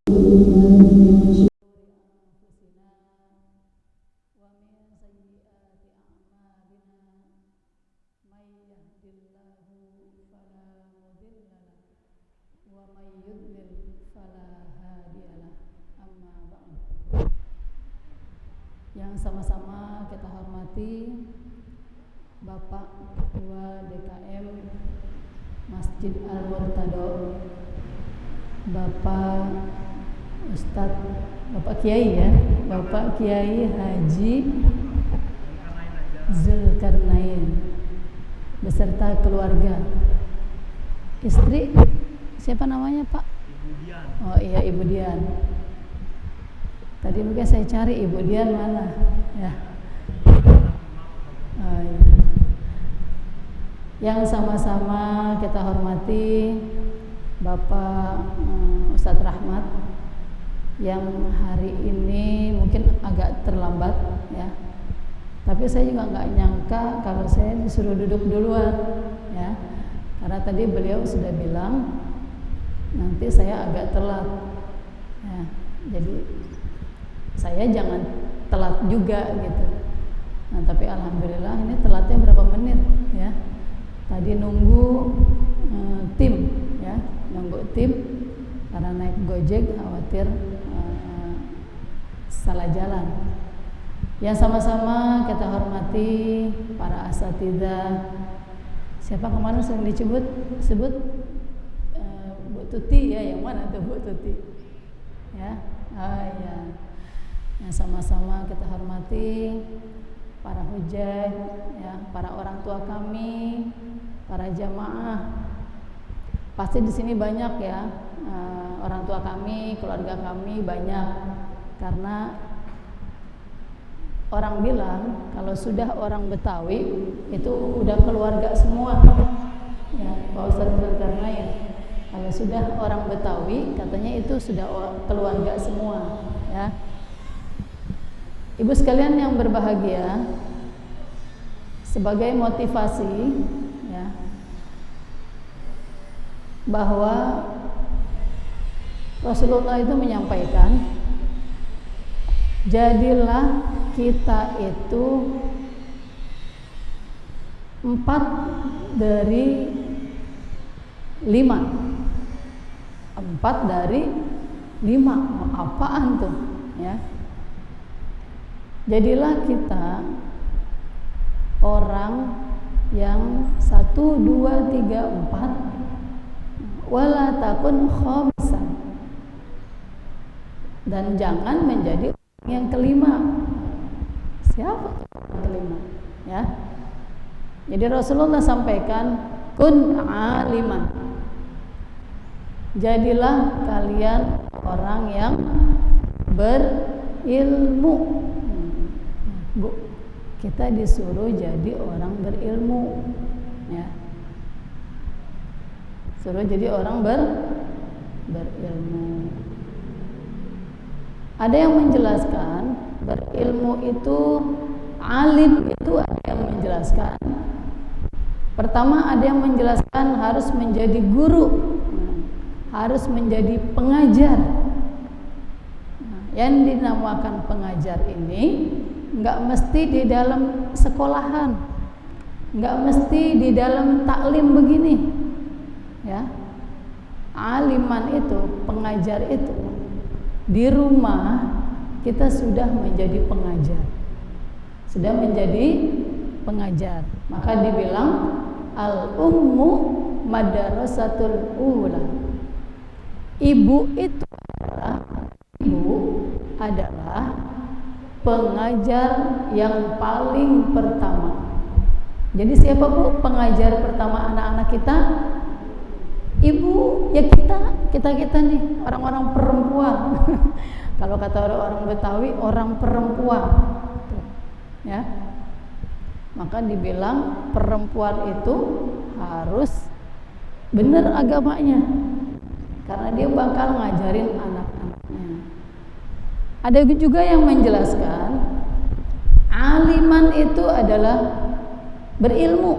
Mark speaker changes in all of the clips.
Speaker 1: Yang sama-sama kita hormati Bapak Ketua DKM Masjid Al-Murtado, Bapak Ustadz, Bapak Kiai ya, Bapak Kiai Haji Zulkarnain beserta keluarga. Istri siapa namanya Pak?
Speaker 2: Ibu Dian.
Speaker 1: Oh iya, Ibu Dian. Tadi mungkin saya cari Ibu Dian mana ya. Oh, iya. Yang sama-sama kita hormati Bapak Ustadz Rahmat yang hari ini mungkin agak terlambat ya. Tapi saya juga nggak nyangka kalau saya disuruh duduk duluan ya. Karena tadi beliau sudah bilang nanti saya agak telat ya. Jadi saya jangan telat juga gitu. Nah, tapi alhamdulillah ini telatnya berapa menit ya. Tadi nunggu tim ya, nunggu tim karena naik Gojek khawatir salah jalan. Yang sama-sama kita hormati para asatidzah. Siapa kemarin sering sebut Bu Tuti ya, yang mana tuh Bu Tuti? Ya, oh iya. Yang sama-sama kita hormati para hujjah, ya, para orang tua kami, para jamaah. Pasti di sini banyak ya, orang tua kami, keluarga kami banyak. Karena orang bilang kalau sudah orang Betawi itu udah keluarga semua. Ya, Pak Ustadz Zulkarnain. Kalau sudah orang Betawi katanya itu sudah keluarga semua, ya. Ibu sekalian yang berbahagia, sebagai motivasi ya, bahwa Rasulullah itu menyampaikan, jadilah kita itu 4 dari 5. 4 dari 5. Apaan tuh ya? Jadilah kita orang yang 1, 2, 3, 4 wala takun khamisan, dan jangan menjadi orang yang kelima. Siapa yang kelima ya? Jadi Rasulullah sampaikan kun aliman, jadilah kalian orang yang berilmu. Bu, kita disuruh jadi orang berilmu ya. Suruh jadi orang berilmu. Ada yang menjelaskan berilmu itu, alim itu, ada yang menjelaskan. Pertama ada yang menjelaskan harus menjadi guru, harus menjadi pengajar. Yang dinamakan pengajar ini nggak mesti di dalam sekolahan, nggak mesti di dalam taklim begini ya. Aliman itu, pengajar itu, di rumah kita sudah menjadi pengajar, sudah menjadi pengajar. Maka dibilang al-ummu madarasatul ula. Ibu adalah pengajar yang paling pertama. Jadi siapa Bu pengajar pertama anak-anak kita? Ibu, ya kita nih, orang-orang perempuan. Kalau kata orang Betawi, orang perempuan. Ya. Maka dibilang perempuan itu harus benar agamanya, karena dia bakal ngajarin anak-anaknya. Ada juga yang menjelaskan aliman itu adalah berilmu.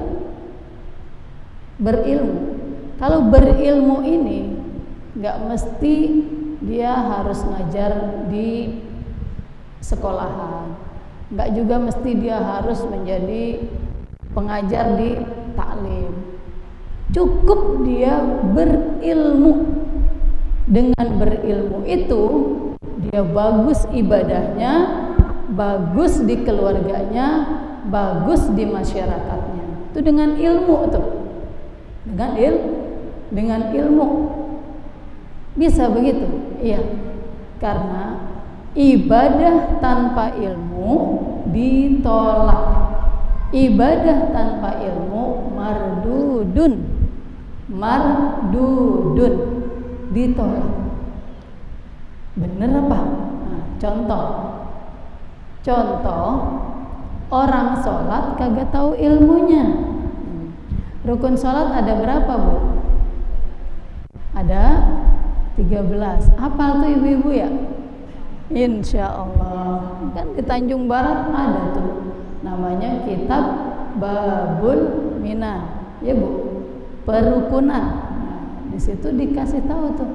Speaker 1: Kalau berilmu ini nggak mesti dia harus ngajar di sekolahan, nggak juga mesti dia harus menjadi pengajar di taklim. Cukup dia berilmu. Dengan berilmu itu dia bagus ibadahnya, bagus di keluarganya, bagus di masyarakatnya. Itu dengan ilmu tuh. Dengan ilmu bisa begitu. Iya. Karena ibadah tanpa ilmu ditolak. Ibadah tanpa ilmu mardudun, ditolak. Bener apa? Nah, contoh orang sholat kagak tahu ilmunya. Rukun sholat ada berapa, Bu? Ada 13. Hafal tuh ibu-ibu ya? Insya Allah. Kan di Tanjung Barat ada tuh, namanya kitab Babul Minan, ya Bu, perukunan. Nah, di situ dikasih tahu tuh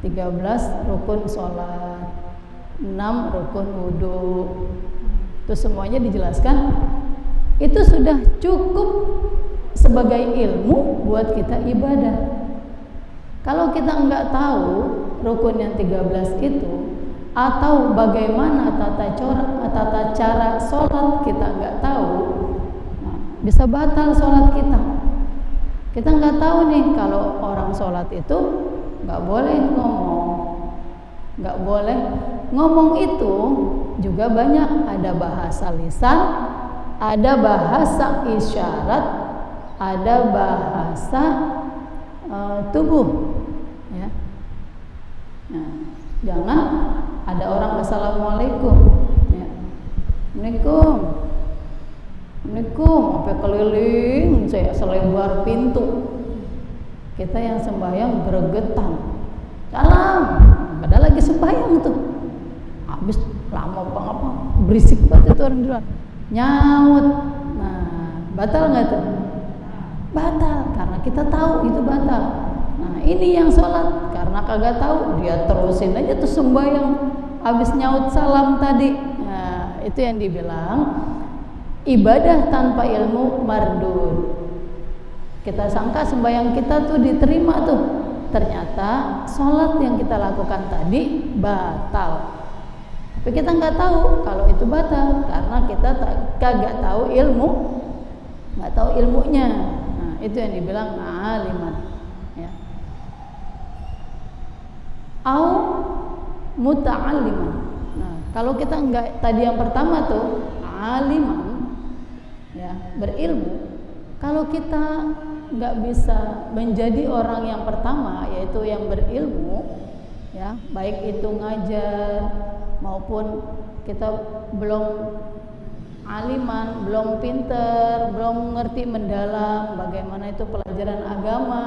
Speaker 1: 13 rukun sholat, 6 rukun wudhu. Itu semuanya dijelaskan. Itu sudah cukup sebagai ilmu buat kita ibadah. Kalau kita nggak tahu rukun yang 13 itu, atau bagaimana tata cara sholat kita nggak tahu, nah, bisa batal sholat kita. Kita nggak tahu nih kalau orang sholat itu nggak boleh ngomong itu juga banyak. Ada bahasa lisan, ada bahasa isyarat, ada bahasa tubuh, ya. Nah, jangan ada orang assalamualaikum, ya. Assalamualaikum, sampai keliling saya selebar pintu. Kita yang sembahyang gregetan, salam, padahal lagi sembahyang tuh. Habis lama banget, berisik banget itu orang di luar, nyaut. Nah, batal nggak tuh? Batal, karena kita tahu itu batal. Nah, ini yang sholat karena kagak tahu, dia terusin aja tuh sembahyang, habis nyaut salam tadi. Nah, itu yang dibilang ibadah tanpa ilmu mardud. Kita sangka sembahyang kita tuh diterima tuh, ternyata sholat yang kita lakukan tadi batal. Tapi kita nggak tahu kalau itu batal karena kita kagak tahu ilmu, nggak tahu ilmunya. Nah, itu yang dibilang aliman, ya. Au muta'alliman. Nah, kalau kita nggak, tadi yang pertama tuh aliman, ya, berilmu. Kalau kita nggak bisa menjadi orang yang pertama, yaitu yang berilmu, ya, baik itu ngajar maupun kita belum aliman, belum pinter, belum ngerti mendalam bagaimana itu pelajaran agama,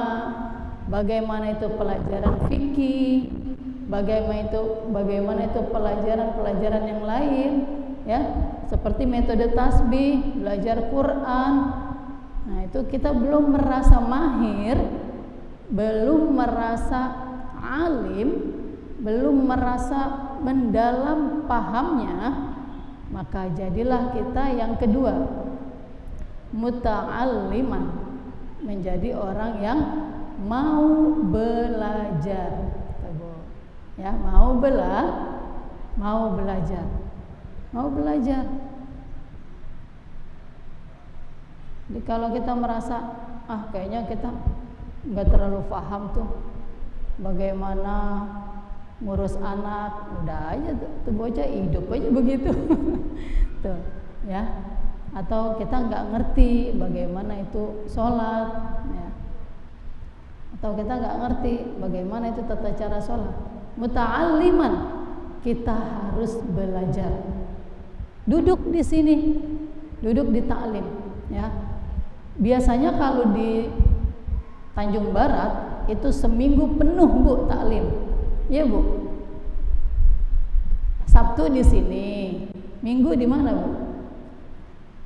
Speaker 1: bagaimana itu pelajaran fikih, bagaimana itu pelajaran yang lain, ya, seperti metode tasbih, belajar Quran. Nah, itu kita belum merasa mahir, belum merasa alim, belum merasa mendalam pahamnya, maka jadilah kita yang kedua, muta'alliman, menjadi orang yang mau belajar, ya, mau belajar. Jadi kalau kita merasa kayaknya kita nggak terlalu paham tuh bagaimana ngurus anak, udah aja tuh bocah hidup aja begitu tuh, ya. Atau kita nggak ngerti bagaimana itu sholat, ya. Atau kita nggak ngerti bagaimana itu tata cara sholat. Muta'alliman, kita harus belajar. Duduk di sini, duduk di taklim, ya. Biasanya kalau di Tanjung Barat itu seminggu penuh, Bu, taklim. Iya, Bu. Sabtu di sini, Minggu di mana, Bu?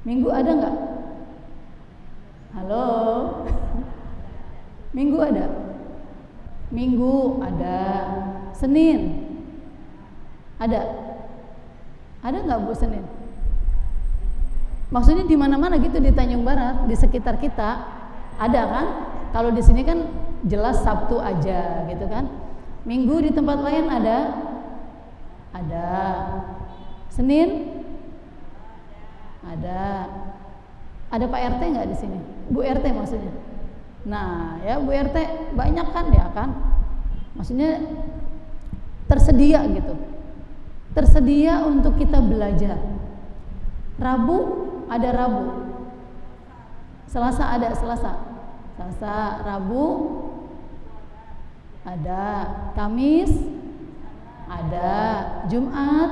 Speaker 1: Minggu ada nggak? Halo, Minggu ada? Minggu ada, Senin ada nggak Bu Senin? Maksudnya di mana-mana gitu di Tanjung Barat, di sekitar kita ada kan? Kalau di sini kan jelas Sabtu aja gitu kan. Minggu di tempat lain ada. Senin ada. Ada Pak RT nggak di sini? Bu RT maksudnya. Nah, ya Bu RT banyak kan ya kan? Maksudnya tersedia gitu. Tersedia untuk kita belajar. Rabu ada Rabu. Selasa ada Selasa. Selasa, Rabu ada, Kamis ada, Jumat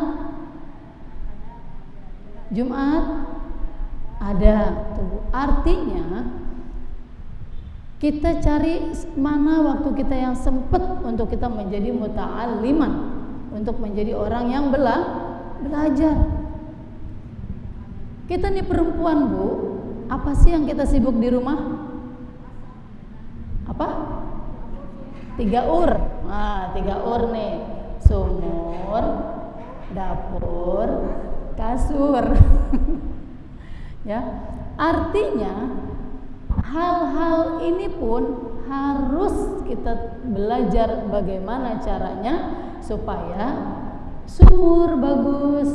Speaker 1: ada. Artinya kita cari mana waktu kita yang sempat untuk kita menjadi muta'alliman, untuk menjadi orang yang belajar. Kita nih perempuan Bu, apa sih yang kita sibuk di rumah? Apa? 3 ur. Nah, 3 ur nih. Sumur, dapur, kasur. Ya. Artinya hal-hal ini pun harus kita belajar bagaimana caranya supaya sumur bagus,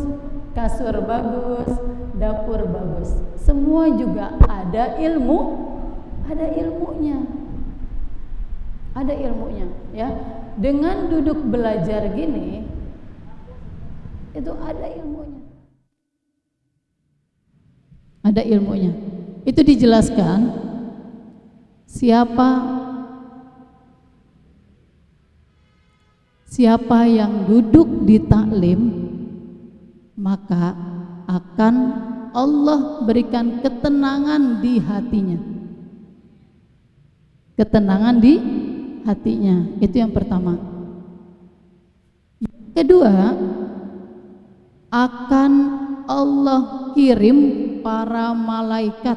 Speaker 1: kasur bagus, dapur bagus. Semua juga ada ilmunya. Ada ilmunya, ya. Dengan duduk belajar gini itu ada ilmunya. Ada ilmunya. Itu dijelaskan siapa yang duduk di taklim, maka akan Allah berikan ketenangan di hatinya. Ketenangan di hatinya, itu yang pertama. Kedua, akan Allah kirim para malaikat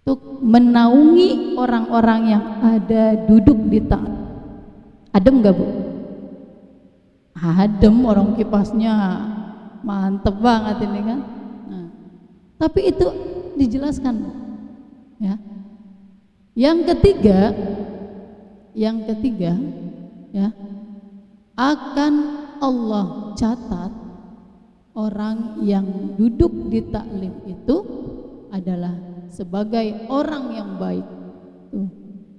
Speaker 1: untuk menaungi orang-orang yang ada duduk di taklim. Adem gak Bu? Adem, orang kipasnya mantep banget ini kan. Nah, tapi itu dijelaskan, ya. Yang ketiga, ya, akan Allah catat orang yang duduk di taklim itu adalah sebagai orang yang baik.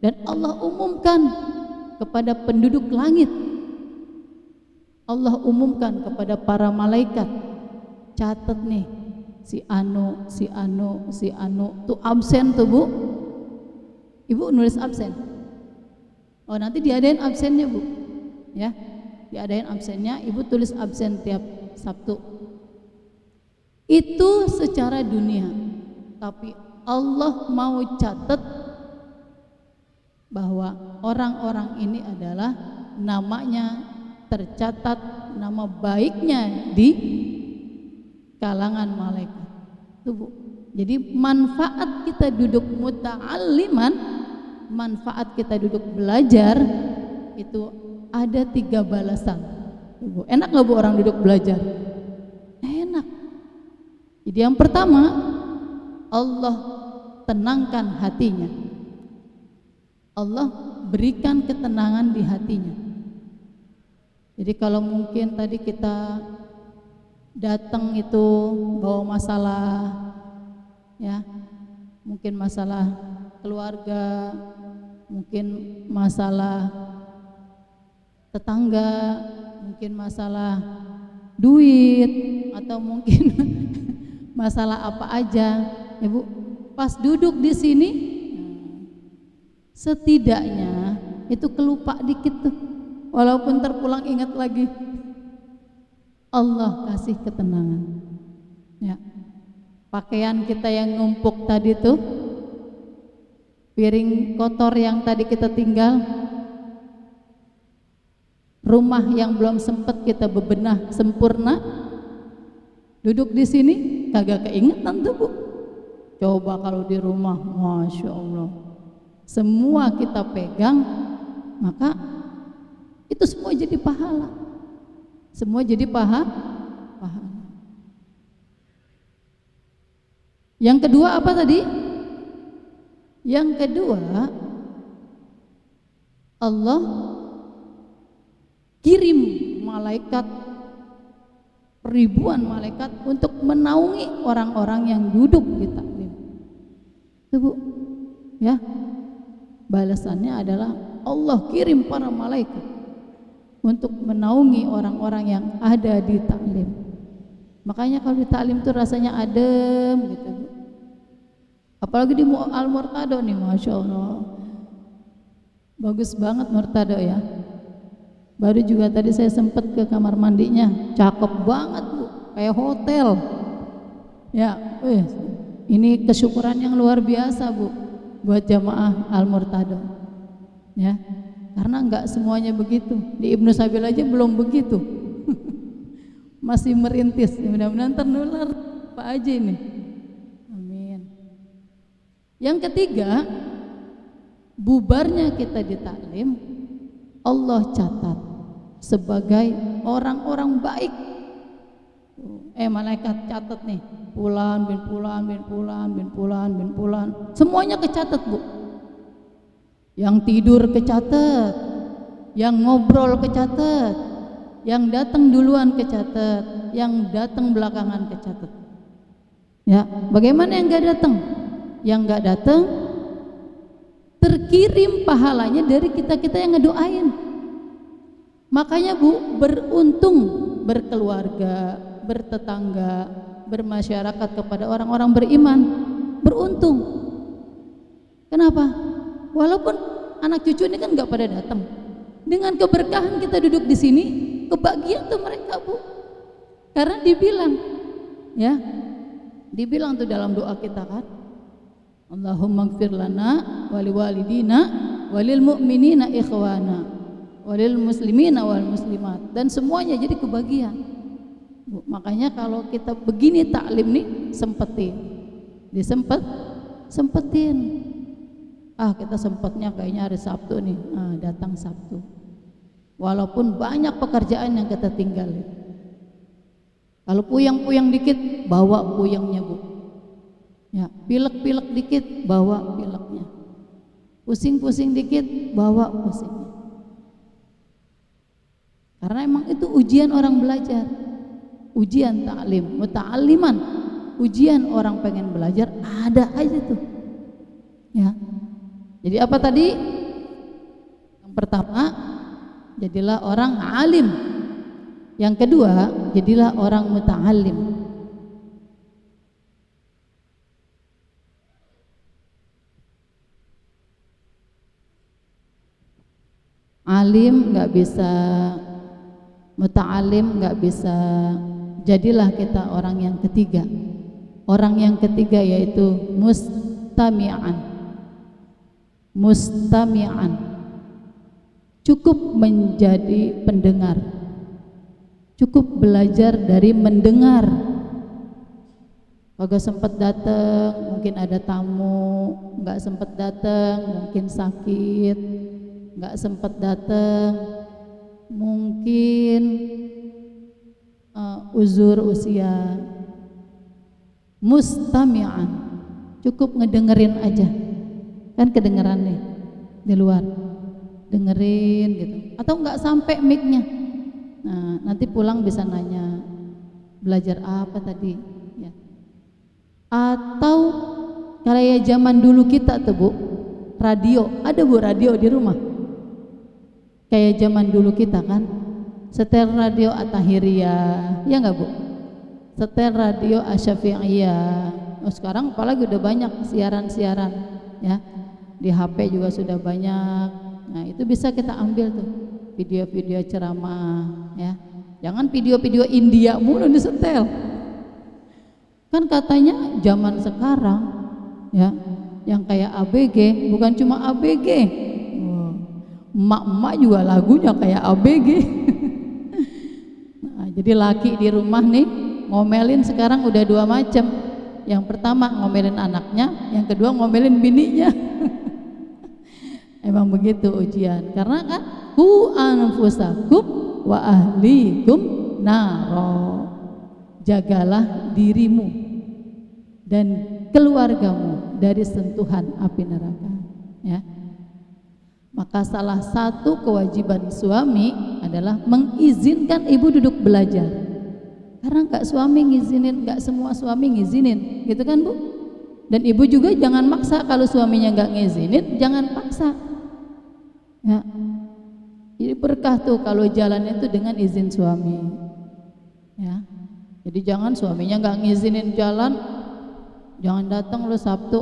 Speaker 1: Dan Allah umumkan kepada penduduk langit. Allah umumkan kepada para malaikat, catat nih si anu tuh absen tuh Bu. Ibu nulis absen. Oh, nanti diadain absennya Bu. Ya. Diadain absennya, Ibu tulis absen tiap Sabtu. Itu secara dunia. Tapi Allah mau catat bahwa orang-orang ini adalah namanya tercatat, nama baiknya di kalangan malaikat. Tuh Bu. Jadi manfaat kita duduk muta'alliman, manfaat kita duduk belajar itu ada 3 balasan. Bu, enak nggak Bu orang duduk belajar? Enak. Jadi yang pertama, Allah tenangkan hatinya. Allah berikan ketenangan di hatinya. Jadi kalau mungkin tadi kita datang itu bawa masalah, ya, mungkin masalah keluarga, mungkin masalah tetangga, mungkin masalah duit, atau mungkin masalah apa aja, Ibu. Pas duduk di sini, setidaknya itu kelupa dikit tuh, walaupun terpulang ingat lagi. Allah kasih ketenangan. Ya. Pakaian kita yang numpuk tadi tuh, piring kotor yang tadi kita tinggal, rumah yang belum sempat kita bebenah sempurna, duduk di sini kagak keingetan tuh Bu. Coba kalau di rumah, Masya Allah, semua kita pegang, maka itu semua jadi pahala. Semua jadi pahala. Yang kedua apa tadi? Yang kedua, Allah kirim malaikat, ribuan malaikat untuk menaungi orang-orang yang duduk di taklim. Itu Bu, ya. Balasannya adalah Allah kirim para malaikat untuk menaungi orang-orang yang ada di taklim. Makanya kalau di taklim itu rasanya adem gitu Bu. Apalagi di Al-Murtado nih, Masya Allah, bagus banget Murtado ya. Baru juga tadi saya sempat ke kamar mandinya, cakep banget Bu, kayak hotel ya. Ini kesyukuran yang luar biasa Bu buat jamaah Al-Murtado ya, karena enggak semuanya begitu. Di Ibnu Sabil aja belum begitu. Masih merintis, mudah-mudahan ternular Pak Haji ini. Amin. Yang ketiga, bubarnya kita di taklim Allah catat sebagai orang-orang baik. Malaikat catat nih, Fulan bin Fulan bin Fulan bin Fulan bin Fulan, semuanya kecatat Bu. Yang tidur kecatat, yang ngobrol kecatat, yang datang duluan kecatat, yang datang belakangan kecatat. Ya, bagaimana yang nggak datang? Yang nggak datang terkirim pahalanya dari kita-kita yang ngedoain. Makanya Bu, beruntung berkeluarga, bertetangga, bermasyarakat kepada orang-orang beriman. Beruntung. Kenapa? Walaupun anak cucu ini kan nggak pada datang, dengan keberkahan kita duduk di sini, kebahagiaan tuh mereka Bu. Karena dibilang, ya, dibilang tuh dalam doa kita kan, Allahumma gfir lana wali walidina walil mu'minina ikhwana walil muslimina wal muslimat, dan semuanya jadi kebahagiaan Bu. Makanya kalau kita begini taklim nih, sempetin. Kita sempatnya kayaknya hari Sabtu nih, datang Sabtu. Walaupun banyak pekerjaan yang kita tinggalin. Kalau puyang-puyang dikit, bawa puyangnya Bu. Ya, pilek-pilek dikit, bawa pileknya. Pusing-pusing dikit, bawa pusingnya. Karena emang itu ujian orang belajar. Ujian taklim, muta'alliman. Ujian orang pengen belajar, ada aja tuh. Ya. Jadi apa tadi? Yang pertama, jadilah orang alim. Yang kedua, jadilah orang muta'allim. Alim nggak bisa, muta'allim nggak bisa. Jadilah kita orang yang ketiga. Orang yang ketiga yaitu mustami'an. Cukup menjadi pendengar, cukup belajar dari mendengar. Kagak sempat datang, mungkin ada tamu, nggak sempat datang, mungkin sakit, nggak sempat datang, mungkin uzur usia. Mustami'an, cukup ngedengerin aja. Kan kedengeran nih di luar, dengerin gitu, atau nggak sampai mic-nya. Nah, nanti pulang bisa nanya belajar apa tadi ya. Atau kayak zaman dulu kita tuh Bu, radio, ada Bu radio di rumah. Kayak zaman dulu kita kan, setel radio At-Tahiriyah, ya nggak Bu? Setel radio Asy-Syafi'iyah. Sekarang apalagi udah banyak siaran-siaran ya. Di HP juga sudah banyak. Nah, itu bisa kita ambil tuh video-video ceramah ya. Jangan video-video India mulu disetel. Kan katanya zaman sekarang ya, yang kayak ABG, bukan cuma ABG. Emak-emak juga lagunya kayak ABG. Nah, jadi laki di rumah nih ngomelin sekarang udah dua macam. Yang pertama ngomelin anaknya, yang kedua ngomelin bininya. Emang begitu ujian, karena kan ku anfusakum wa ahlikum naro, jagalah dirimu dan keluargamu dari sentuhan api neraka, ya. Maka salah satu kewajiban suami adalah mengizinkan ibu duduk belajar. Karena nggak suami ngizinin, nggak semua suami ngizinin, gitu kan Bu? Dan ibu juga jangan maksa, kalau suaminya nggak ngizinin, jangan paksa. Ya, jadi berkah tuh kalau jalannya itu dengan izin suami. Ya, jadi jangan suaminya nggak ngizinin jalan, jangan datang lo Sabtu.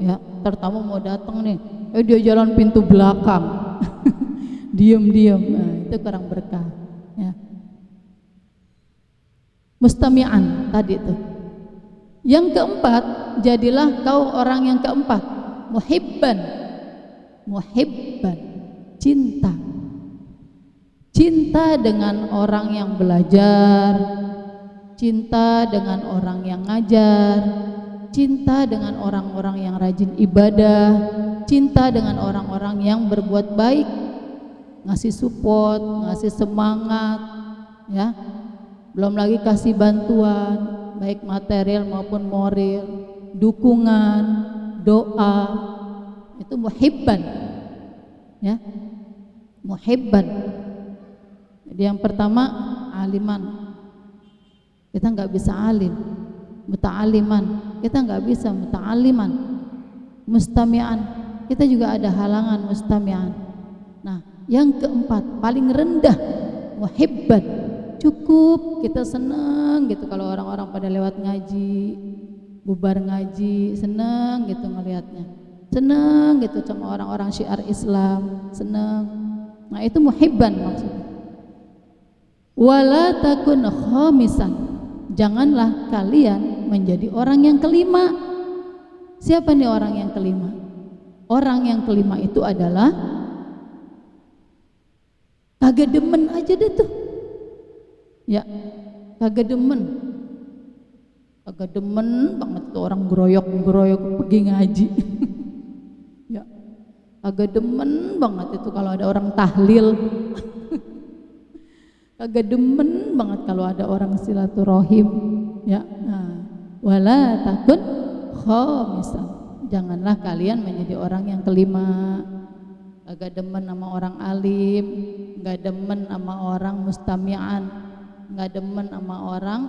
Speaker 1: Ya, tertamu mau datang nih, dia jalan pintu belakang, diem-diem, nah, itu kurang berkah. Ya. Mustami'an tadi itu. Yang keempat, jadilah kau orang yang keempat, muhibban, muhibban, cinta, cinta dengan orang yang belajar, cinta dengan orang yang ngajar, cinta dengan orang-orang yang rajin ibadah, cinta dengan orang-orang yang berbuat baik, ngasih support, ngasih semangat, ya. Belum lagi kasih bantuan, baik material maupun moral, dukungan, doa, itu muhibban, ya, muhibban. Jadi yang pertama aliman, kita nggak bisa alim. Muta'aliman, kita nggak bisa muta'aliman. Mustami'an, kita juga ada halangan mustami'an. Nah, yang keempat paling rendah, muhibban. Cukup kita senang gitu kalau orang-orang pada lewat ngaji, bubar ngaji, senang gitu ngelihatnya, senang gitu sama orang-orang syiar Islam, senang. Nah, itu muhibban maksudnya. Wala takun khamisan, janganlah kalian menjadi orang yang kelima. Siapa nih orang yang kelima? Orang yang kelima itu adalah kagak demen aja deh tuh. Ya, kagak demen banget tuh orang geroyok pergi ngaji. Ya, kagak demen banget itu kalau ada orang tahlil. Kagak demen banget kalau ada orang silaturahim. Ya, nah, wala takun khamisan, janganlah kalian menjadi orang yang kelima. Kagak demen sama orang alim, nggak demen sama orang mustami'an, nggak demen sama orang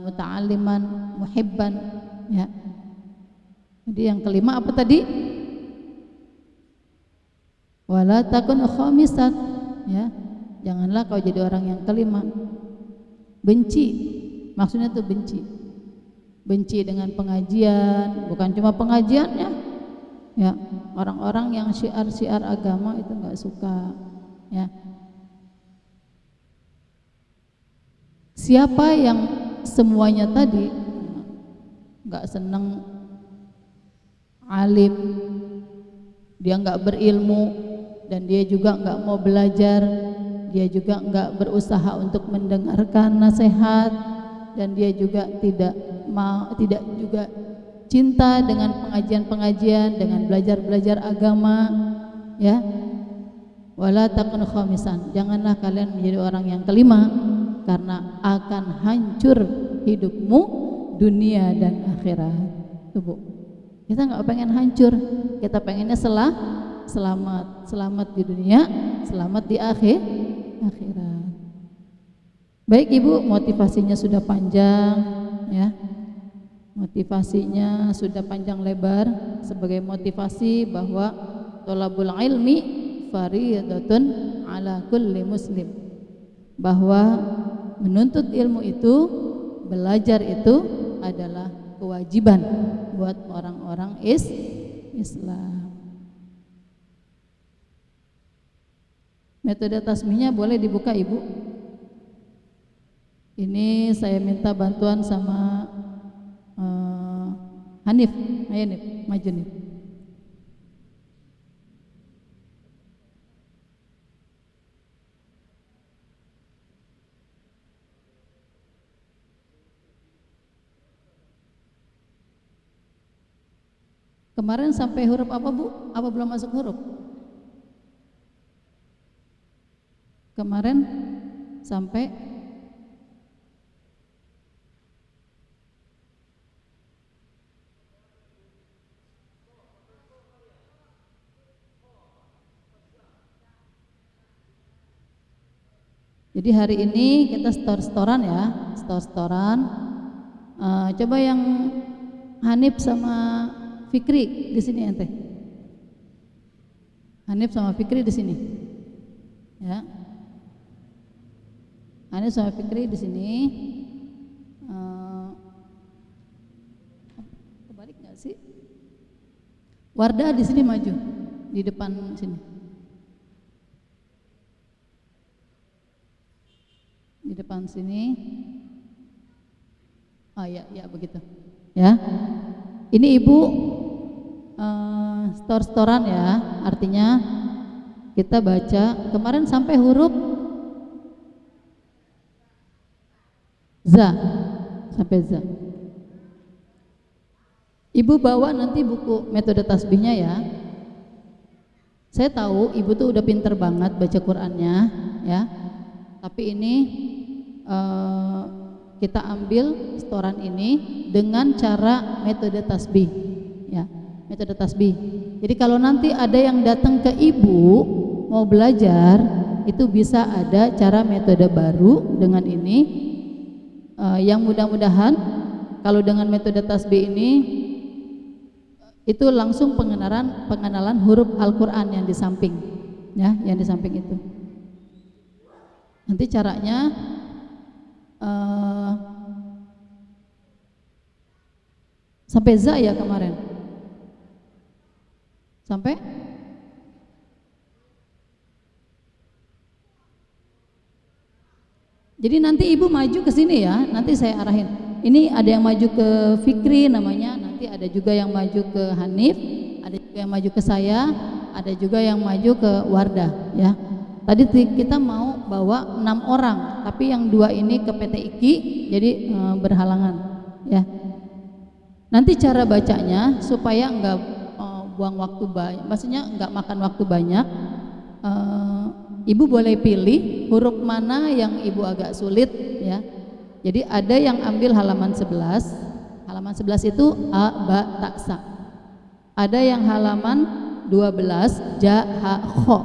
Speaker 1: muta'aliman, muhibban, ya. Jadi yang kelima apa tadi? Wala takun khamisat, ya. Janganlah kau jadi orang yang kelima. Benci, maksudnya tuh benci. Benci dengan pengajian, bukan cuma pengajiannya, ya. Orang-orang yang syiar-syiar agama itu nggak suka, ya. Siapa yang semuanya tadi nggak seneng alim, dia nggak berilmu, dan dia juga nggak mau belajar, dia juga nggak berusaha untuk mendengarkan nasihat, dan dia juga tidak juga cinta dengan pengajian-pengajian, dengan belajar-belajar agama, ya. Wala takun khamisan, janganlah kalian menjadi orang yang kelima, karena akan hancur hidupmu dunia dan akhirat. Tuh Bu, kita nggak pengen hancur, kita pengennya selamat di dunia, selamat di akhirat. Baik Ibu, motivasinya sudah panjang, ya. Motivasinya sudah panjang lebar sebagai motivasi bahwa thalabul ilmi fariidatun ala kulli muslim, bahwa menuntut ilmu itu, belajar itu adalah kewajiban buat orang-orang Islam. Metode tasmihnya boleh dibuka Ibu. Ini saya minta bantuan sama Hanif. Ayo Nif, maju Nif. Kemarin sampai huruf apa Bu? Apa belum masuk huruf? Kemarin sampai jadi hari ini kita store-storan ya, store-storan. Coba yang Hanif sama Fikri di sini ente. Hanif sama Fikri di sini. Ya. Hanif sama Fikri di sini. Kebalik nggak sih? Wardah di sini maju, di depan sini. Di depan sini. Oh ya, ya begitu. Ya. Ini Ibu store-storan ya, artinya kita baca kemarin sampai huruf za, sampai za. Ibu bawa nanti buku metode tasbihnya ya. Saya tahu Ibu tuh udah pinter banget baca Qur'annya ya. Tapi ini kita ambil setoran ini dengan cara metode tasbih ya, metode tasbih. Jadi kalau nanti ada yang datang ke Ibu mau belajar, itu bisa ada cara metode baru dengan ini, yang mudah-mudahan kalau dengan metode tasbih ini itu langsung pengenalan huruf Al-Quran yang di samping ya, yang di samping itu. Nanti caranya sampai za ya kemarin, sampai jadi nanti Ibu maju ke sini ya, nanti saya arahin. Ini ada yang maju ke Fikri namanya, nanti ada juga yang maju ke Hanif, ada juga yang maju ke saya, ada juga yang maju ke Wardah ya. Tadi kita mau bawa 6 orang, tapi yang 2 ini ke PT IKI, jadi berhalangan ya. Nanti cara bacanya supaya enggak buang waktu banyak, maksudnya enggak makan waktu banyak, Ibu boleh pilih huruf mana yang Ibu agak sulit ya. Jadi ada yang ambil halaman 11, halaman 11 itu a, ba, ta, sa. Ada yang halaman 12 ja, ha, kho,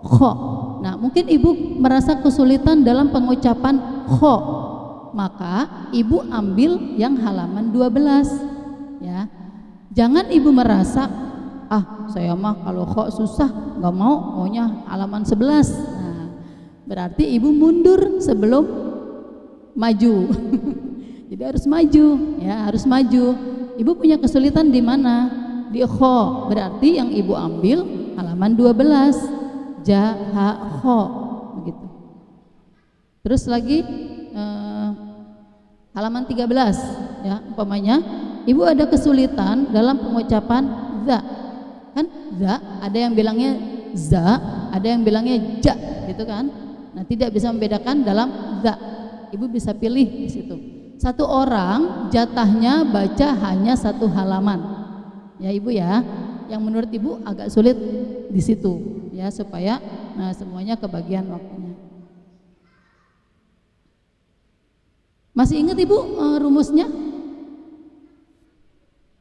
Speaker 1: kho. Nah mungkin Ibu merasa kesulitan dalam pengucapan kho, maka Ibu ambil yang halaman 12 ya. Jangan Ibu merasa saya mah kalau kho susah, nggak mau, maunya halaman 11. Nah, berarti Ibu mundur sebelum maju. Jadi harus maju ya, harus maju. Ibu punya kesulitan di mana? Di kho, berarti yang Ibu ambil halaman 12 ja, ha, kho begitu. Terus lagi halaman 13 ya, umpamanya Ibu ada kesulitan dalam pengucapan za. Kan za, ada yang bilangnya za, ada yang bilangnya ja gitu kan. Nah, tidak bisa membedakan dalam za. Ibu bisa pilih di situ. Satu orang jatahnya baca hanya 1 halaman. Ya Ibu ya. Yang menurut Ibu agak sulit di situ ya, supaya semuanya kebagian waktunya. Masih ingat Ibu rumusnya?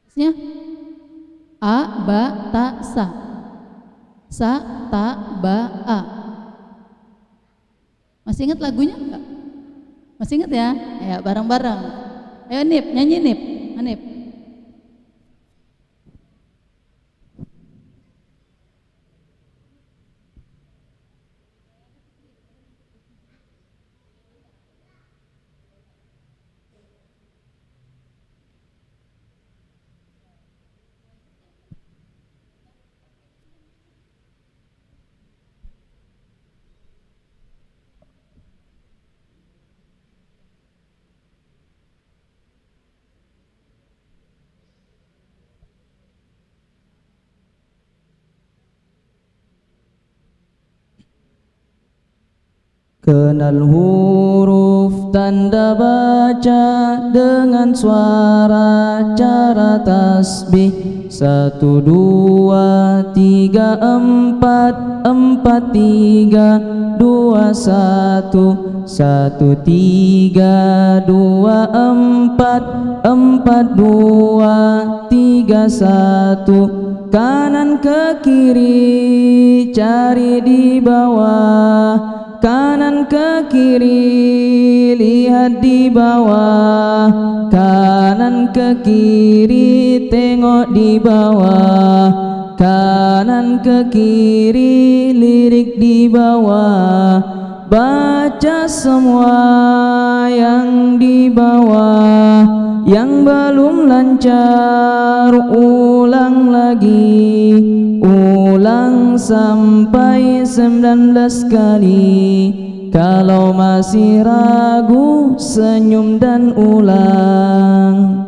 Speaker 1: Rumusnya a, ba, ta, sa. Sa, ta, ba, a. Masih ingat lagunya enggak? Masih ingat ya? Ya bareng-bareng. Ayo Nip, nyanyi Nip. Nip.
Speaker 2: Kenal huruf tanda baca dengan suara cara tasbih. 1, 2, 3, 4, 4, 3, 2, 1, 1, 3, 2, 4, 4, 2, 3, 1. Kanan ke kiri cari di bawah, kanan ke kiri lihat di bawah, kanan ke kiri tengok di bawah, kanan ke kiri lirik di bawah. Baca semua yang di bawah, yang belum lancar ulang lagi, ulang sampai 19 kali. Kalau masih ragu senyum dan ulang.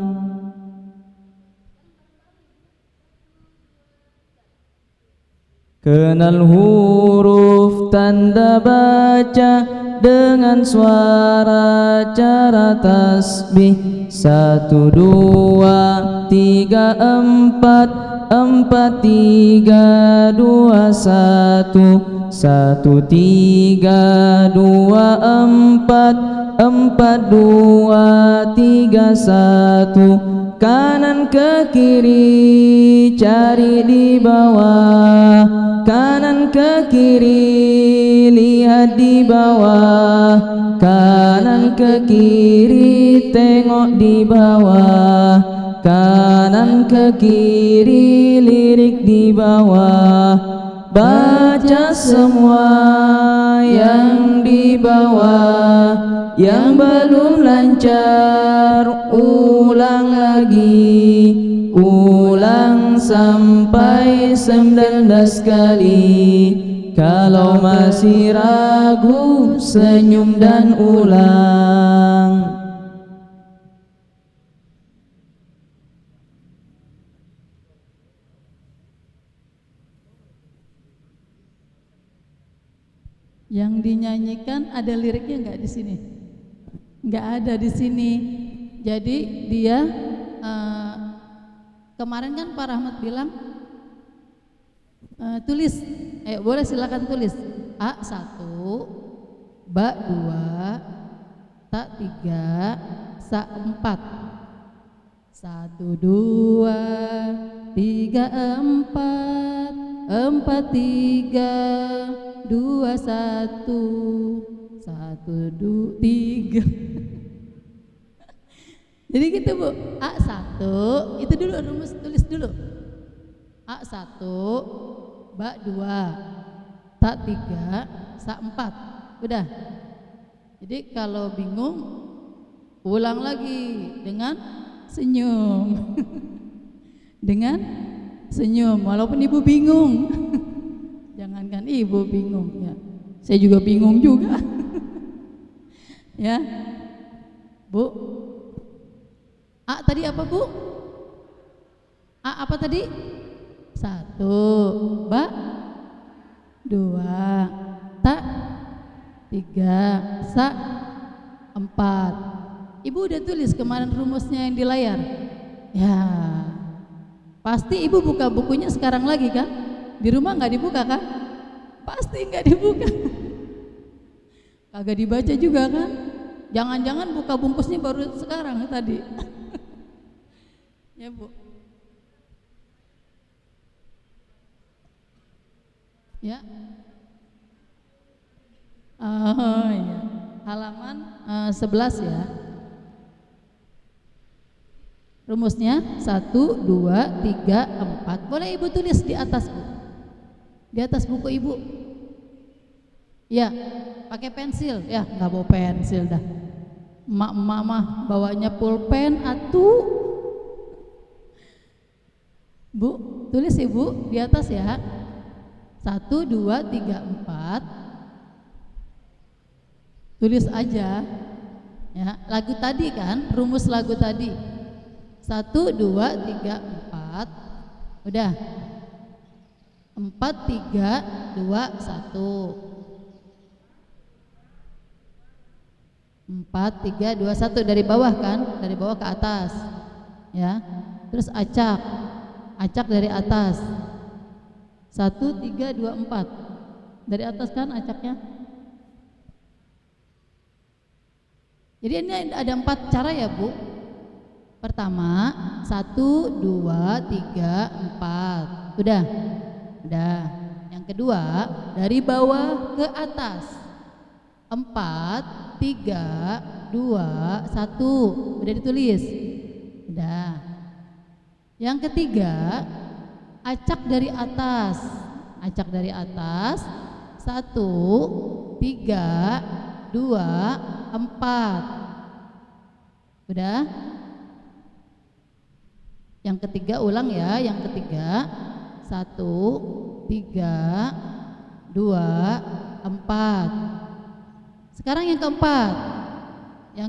Speaker 2: Kenal huruf tanda baca dengan suara cara tasbih. 1, 2, 3, 4, 4, 3, 2, 1, 1, 3, 2, 4, 4, 2, 3, 1. Kanan ke kiri cari di bawah, kanan ke kiri lihat di bawah, kanan ke kiri tengok di bawah, kanan ke kiri lirik di bawah. Baca semua yang di bawah, yang belum lancar ulang lagi, ulang sampai 19 kali. Kalau masih ragu senyum dan ulang.
Speaker 1: Yang dinyanyikan ada liriknya nggak di sini? Nggak ada di sini. Jadi dia kemarin kan Pak Rahmat bilang tulis, boleh silakan tulis. A 1, ba 2, ta 3, sa 4. 1, 2, 3, 4, 4, 3, 2, 1, 1, 2, 3. Jadi gitu Bu. A1 itu dulu rumus, tulis dulu. A1, ba 2, ta 3, sa 4. Udah. Jadi kalau bingung ulang lagi dengan senyum. Dengan senyum walaupun Ibu bingung. Jangankan Ibu bingung ya. Saya juga bingung juga. Ya. Bu. A tadi apa Bu? A apa tadi? 1, ba 2, ta 3, sa 4. Ibu udah tulis kemarin rumusnya yang di layar. Ya. Pasti Ibu buka bukunya sekarang lagi kan? Di rumah nggak dibuka kan? Pasti nggak dibuka. Kagak dibaca juga kan? Jangan-jangan buka bungkusnya baru sekarang tadi. Ya Bu. Ya. Oh iya. Halaman 11 ya. Rumusnya 1, 2, 3, 4. Boleh Ibu tulis di atas Bu. Di atas buku Ibu. Ya, pakai pensil. Ya, nggak bawa pensil dah. Emak-emak mah bawanya pulpen atuh. Bu, tulis Ibu di atas ya. 1, 2, 3, 4. Tulis aja. Ya, lagu tadi kan, rumus lagu tadi. 1, 2, 3, 4. Udah. 4, 3, 2, 1. 4, 3, 2, 1 dari bawah kan, dari bawah ke atas ya. Terus acak dari atas 1, 3, 2, 4 dari atas kan acaknya. Jadi ini ada 4 cara ya Bu. Pertama 1, 2, 3, 4 udah. Yang kedua dari bawah ke atas 4, 3, 2, 1 udah ditulis. Udah. Yang ketiga acak dari atas 1, 3, 2, 4 udah. Yang ketiga ulang ya, yang ketiga 1, 3, 2, 4. Sekarang yang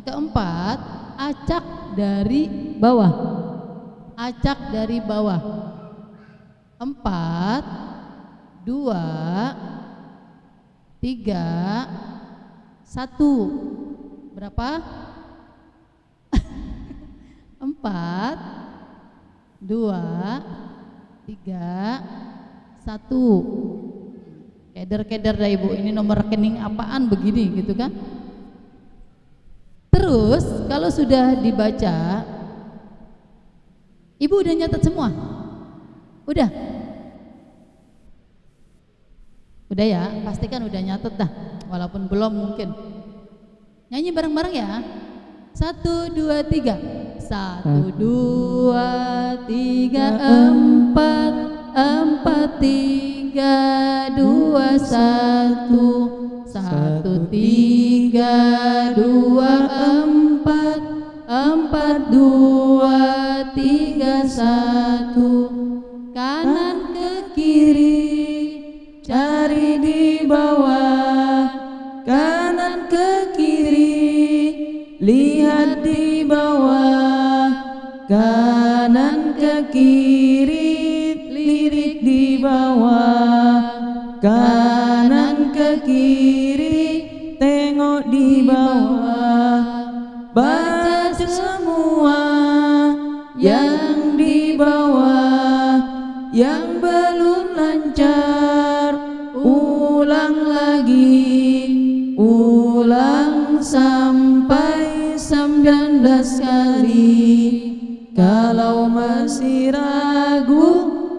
Speaker 1: keempat acak dari bawah 4, 2, 3, 1 berapa? 4, 2, 3, 1. Keder dah Ibu, ini nomor rekening apaan begini gitu kan. Terus kalau sudah dibaca, Ibu udah nyatet semua? Udah ya, pastikan udah nyatet dah, walaupun belum mungkin. Nyanyi bareng-bareng ya. 1, 2, 3. 1, 2, 3, 4, 4, 3, 2, 1. 1, 3, 2, 4, 4, 2, 3, 1. Kanan ke kiri, cari di bawah. Kanan ke kiri, lihat di bawah. Kanan ke kiri, lirik di bawah. Kanan ke kiri, tengok di bawah. Baca semua yang di bawah. Yang belum lancar, ulang lagi. Ulang sampai 19 kali. Kalau masih ragu,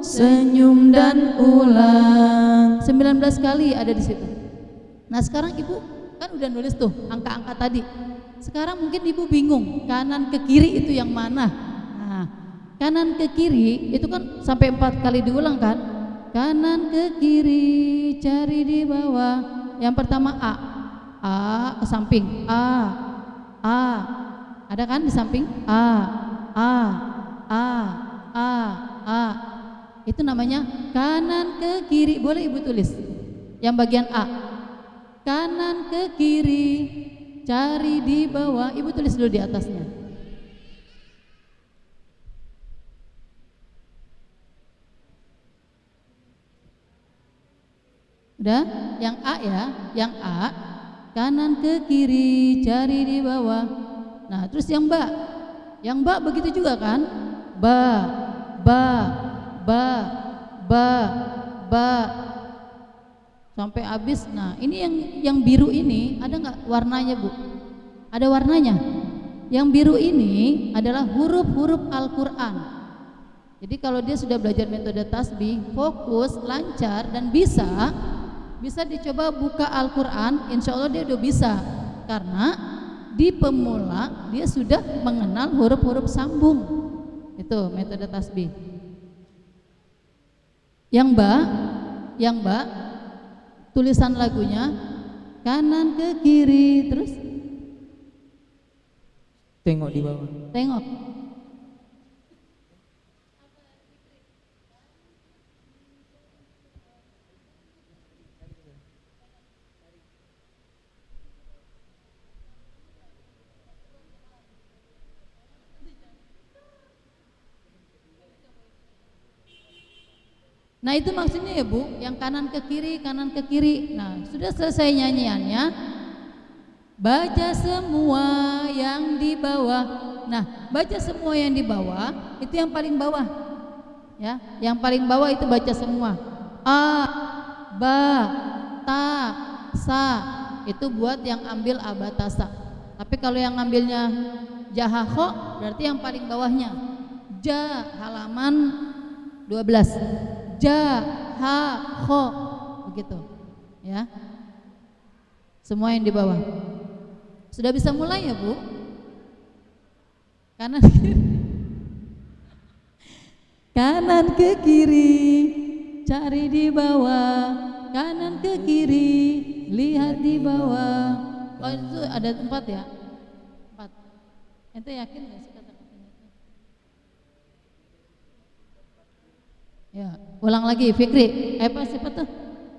Speaker 1: senyum dan ulang. 19 kali ada di situ. Nah sekarang Ibu kan udah nulis tuh angka-angka tadi. Sekarang mungkin Ibu bingung kanan ke kiri itu yang mana. Nah, kanan ke kiri itu kan sampai 4 kali diulang kan. Kanan ke kiri, cari di bawah. Yang pertama A ke samping. A. Ada kan di samping? A. Itu namanya kanan ke kiri. Boleh Ibu tulis yang bagian A. Kanan ke kiri, cari di bawah. Ibu tulis dulu di atasnya. Udah? Yang A ya, yang A kanan ke kiri, cari di bawah. Nah, terus yang Ba. Yang Ba begitu juga kan? Ba. Sampai habis. Nah, ini yang biru ini ada nggak warnanya, Bu? Ada warnanya. Yang biru ini adalah huruf-huruf Al-Qur'an. Jadi kalau dia sudah belajar metode tasbih, fokus, lancar dan bisa dicoba buka Al-Qur'an, insya Allah dia udah bisa. Karena di pemula dia sudah mengenal huruf-huruf sambung. Itu metode tasbih. Yang Ba tulisan lagunya kanan ke kiri, terus
Speaker 2: tengok di bawah.
Speaker 1: Tengok. Nah itu maksudnya ya Bu, yang kanan ke kiri, kanan ke kiri. Nah sudah selesai nyanyiannya, Baca semua yang di bawah. Nah, baca semua yang di bawah itu yang paling bawah. Ya, yang paling bawah itu baca semua. A, ba, ta, sa. Itu buat yang ambil abatasa. Tapi kalau yang ngambilnya jahakho berarti yang paling bawahnya. Ja halaman 12. Ja, ha, kho. Begitu. Ya. Semua yang di bawah. Sudah bisa mulai ya, Bu? Kanan kiri. Kanan ke kiri, cari di bawah. Kanan ke kiri, lihat di bawah. Oh, itu ada 4 ya? 4. Ente yakin gak sih kata-katanya itu? Ya, ulang lagi Fikri. Apa siapa tuh?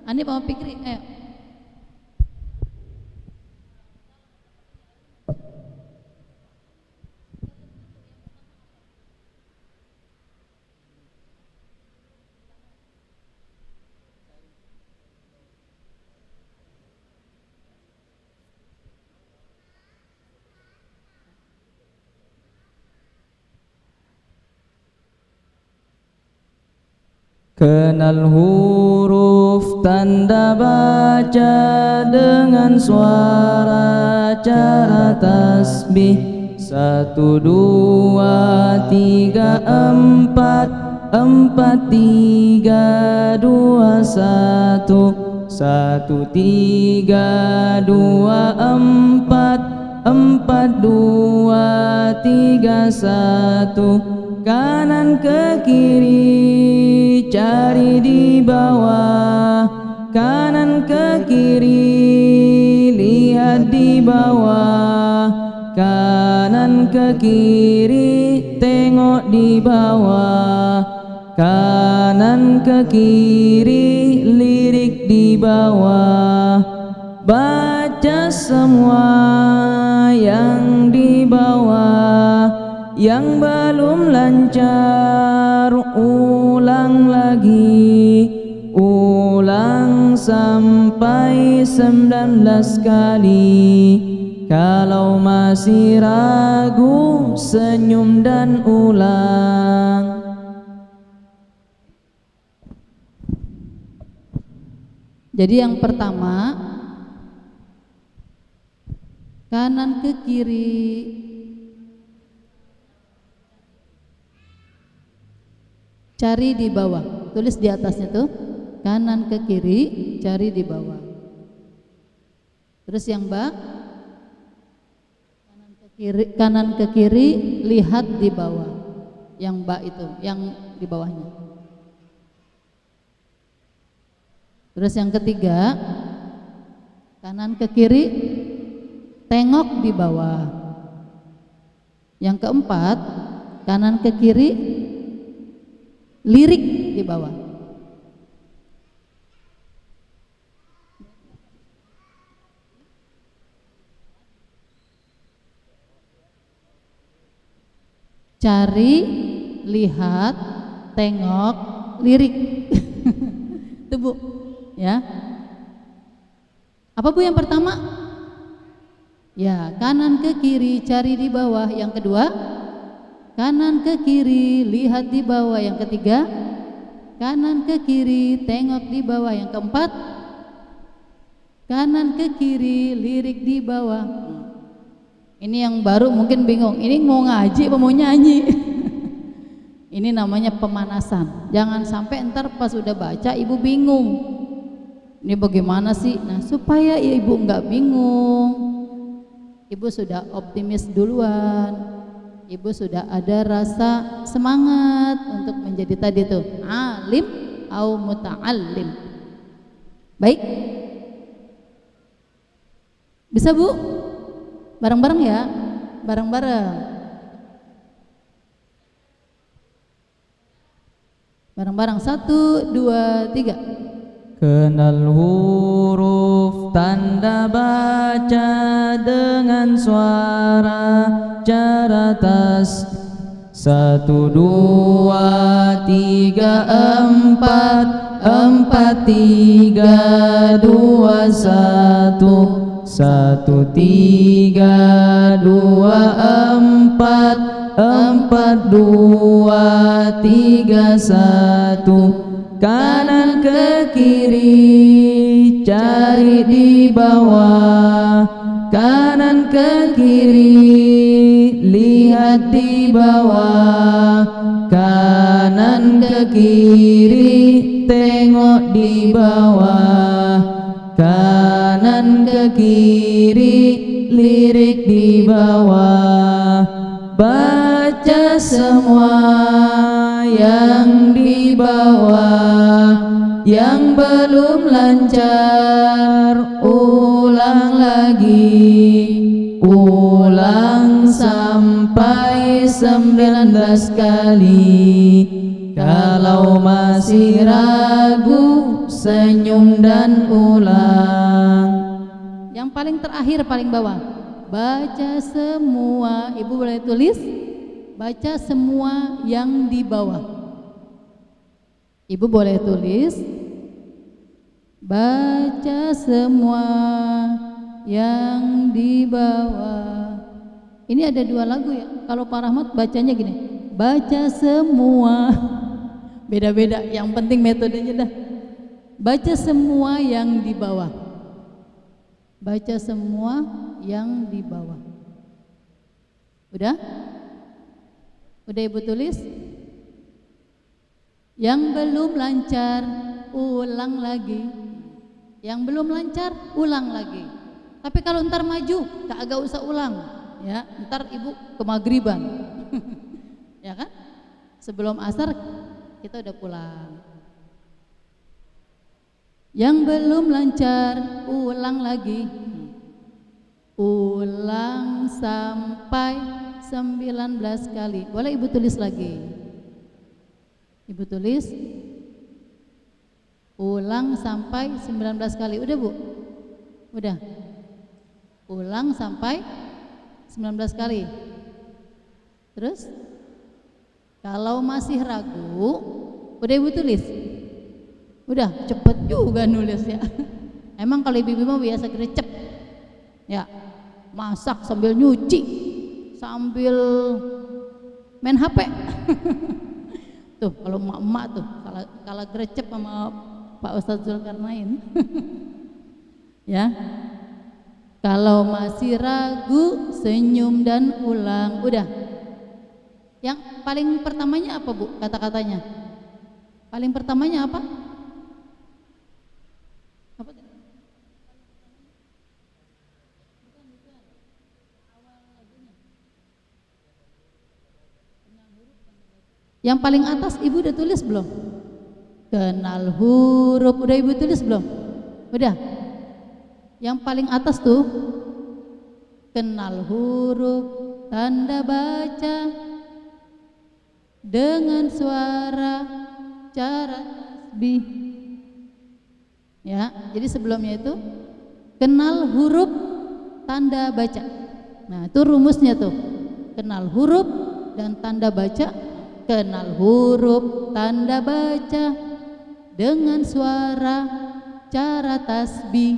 Speaker 1: Ani sama Fikri. Ayo.
Speaker 2: Kenal huruf tanda baca dengan suara cara tasbih. 1, 2, 3, 4, 4, 3, 2, 1. 1, 3, 2, 4, 4, 2, 3, 1. Kanan ke kiri, cari di bawah. Kanan ke kiri, lihat di bawah. Kanan ke kiri, tengok di bawah. Kanan ke kiri, lirik di bawah. Baca semua yang di bawah. Yang belum lancar, ulang lagi. Ulang sampai 19 kali. Kalau masih ragu, senyum dan ulang.
Speaker 1: Jadi yang pertama, kanan ke kiri, cari di bawah. Tulis di atasnya tuh, kanan ke kiri, cari di bawah. Terus yang ba, kanan ke kiri, lihat di bawah. Yang ba itu, yang di bawahnya. Terus yang ketiga, kanan ke kiri, tengok di bawah. Yang keempat, kanan ke kiri, lirik di bawah. Cari, lihat, tengok, lirik. Itu Bu, ya. Apa Bu yang pertama? Ya, kanan ke kiri, cari di bawah. Yang kedua, kanan ke kiri, lihat di bawah. Yang ketiga, kanan ke kiri, tengok di bawah. Yang keempat, kanan ke kiri, lirik di bawah. Ini yang baru mungkin bingung, ini mau ngaji apa mau nyanyi? Ini namanya pemanasan. Jangan sampai ntar pas udah baca ibu bingung. Ini bagaimana sih? Nah, supaya ibu nggak bingung, ibu sudah optimis duluan. Ibu sudah ada rasa semangat untuk menjadi tadi tuh alim au muta'allim. Baik, bisa Bu? Bareng-bareng ya, bareng-bareng. Bareng-bareng, 1, 2, 3.
Speaker 2: Kenal huruf tanda baca dengan suara cara tasbih. 1, 2, 3, 4, 4, 3, 2, 1. 1, 1 3 2 4 4 2 3 1. Kanan ke kiri, cari di bawah. Kanan ke kiri, lihat di bawah. Kanan ke kiri, tengok di bawah. Kanan ke kiri, lirik di bawah. Baca semua yang di bawah. Yang belum lancar, ulang lagi. Ulang sampai 19 kali. Kalau masih ragu, senyum dan ulang.
Speaker 1: Yang paling terakhir, paling bawah, baca semua. Ibu boleh tulis, baca semua yang di bawah. Ibu boleh tulis, baca semua yang di bawah. Ini ada 2 lagu ya. Kalau Pak Rahmat bacanya gini, baca semua. Beda-beda, yang penting metodenya dah. Baca semua yang di bawah. Baca semua yang di bawah. Udah? Udah Ibu tulis? Yang belum lancar, ulang lagi. Yang belum lancar, ulang lagi. Tapi kalau ntar maju, agak usah ulang, ya. Ntar Ibu ke maghriban, ya kan? Sebelum asar kita udah pulang. Yang belum lancar, ulang lagi. Ulang sampai 19 kali. Boleh Ibu tulis lagi. Ibu tulis, ulang sampai 19 kali. Udah Bu? Udah. Ulang sampai 19 kali. Terus kalau masih ragu, udah Ibu tulis. Udah, cepet juga nulisnya. Emang kalau ibu-ibu mah biasa gercep. Ya, masak sambil nyuci, sambil main HP. Tuh, kalau emak-emak tuh kalau grecep sama Pak Ustadz Zulkarnain. Ya. Kalau masih ragu, senyum dan ulang. Udah. Yang paling pertamanya apa Bu? Kata-katanya. Paling pertamanya apa? Apa? Yang paling atas Ibu udah tulis belum? Kenal huruf, udah Ibu tulis belum? Udah. Yang paling atas tuh, kenal huruf, tanda baca, dengan suara, cara tasbih. Ya, jadi sebelumnya itu kenal huruf, tanda baca. Nah, itu rumusnya tuh. Kenal huruf dan tanda baca. Kenal huruf, tanda baca, dengan suara, cara tasbih,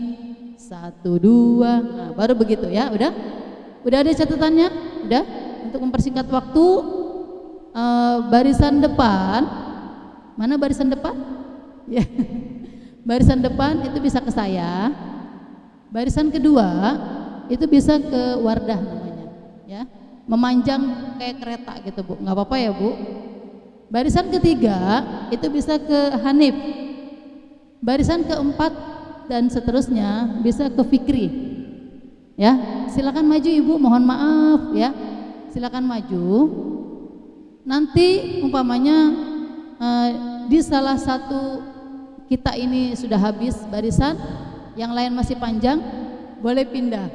Speaker 1: 1, 2. Nah, baru begitu ya. Udah ada catatannya? Udah. Untuk mempersingkat waktu, barisan depan, mana barisan depan? Ya. Barisan depan itu bisa ke saya. Barisan kedua itu bisa ke Wardah namanya, ya. Memanjang kayak kereta gitu Bu, nggak apa-apa ya Bu. Barisan ketiga itu bisa ke Hanif. Barisan keempat dan seterusnya bisa ke Fikri. Ya, silakan maju Ibu, mohon maaf ya. Silakan maju. Nanti umpamanya di salah satu kita ini sudah habis barisan, yang lain masih panjang, boleh pindah.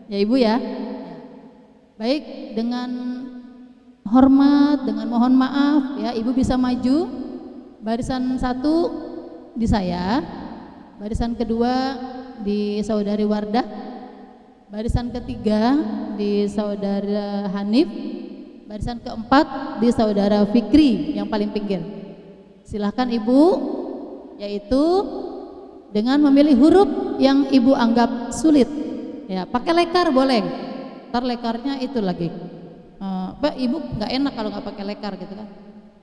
Speaker 1: Ya Ibu ya. Baik, dengan hormat, dengan mohon maaf ya, Ibu bisa maju. Barisan 1 di saya, barisan kedua di saudari Wardah, barisan ketiga di saudara Hanif, barisan keempat di saudara Fikri yang paling pinggir. Silahkan Ibu, yaitu dengan memilih huruf yang Ibu anggap sulit. Ya, pakai lekar boleh. Ntar lekarnya itu lagi. Pak, ibu nggak enak kalau nggak pakai lekar gitu kan?